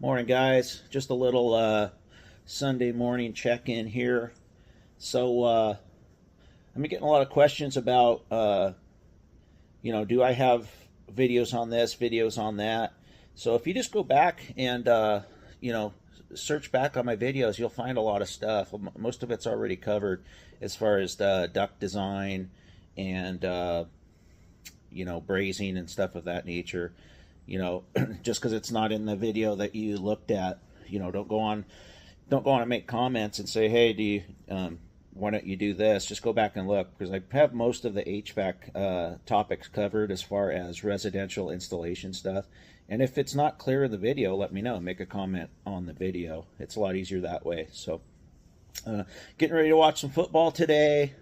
Morning, guys. Just a little Sunday morning check-in here. So I've been getting a lot of questions about, do I have videos on this, videos on that? So if you just go back and, search back on my videos, you'll find a lot of stuff. Most of it's already covered as far as the duct design and, brazing and stuff of that nature. Just because it's not in the video that you looked at, don't go on and make comments and say, hey, why don't you do this? Just go back and look, because I have most of the HVAC topics covered as far as residential installation stuff. And if it's not clear in the video, let me know. Make a comment on the video. It's a lot easier that way. So getting ready to watch some football today.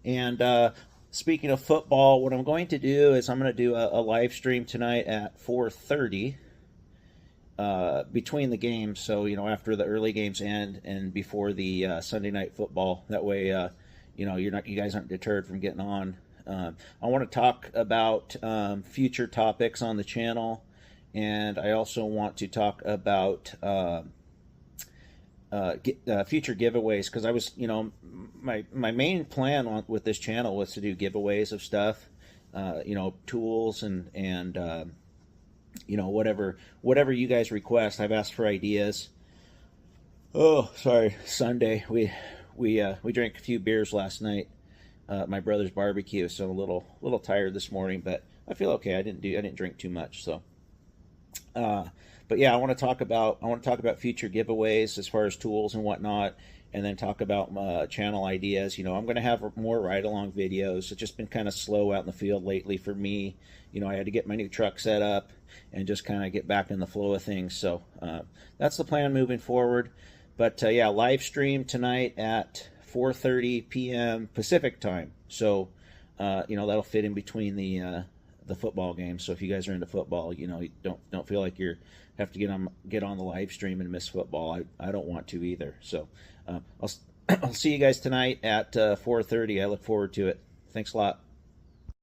And speaking of football, what I'm going to do is I'm going to do a live stream tonight at 4:30 between the games. So, after the early games end and before the Sunday night football. That way, you guys aren't deterred from getting on. I want to talk about future topics on the channel, and I also want to talk about future giveaways, because I was, my main plan with this channel was to do giveaways of stuff, tools and whatever you guys request. I've asked for ideas. Oh, sorry, Sunday. We drank a few beers last night. My brother's barbecue, so I'm a little tired this morning, but I feel okay. I didn't drink too much, so. But yeah, I want to talk about future giveaways as far as tools and whatnot, and then talk about channel ideas. I'm going to have more ride-along videos. It's just been kind of slow out in the field lately for me. I had to get my new truck set up and just kind of get back in the flow of things. So that's the plan moving forward. But yeah, live stream tonight at 4:30 p.m. Pacific time. So that'll fit in between the football game. So if you guys are into football, you don't feel like you have to get on the live stream and miss football. I don't want to either. So I'll see you guys tonight at 4:30. I look forward to it. Thanks a lot.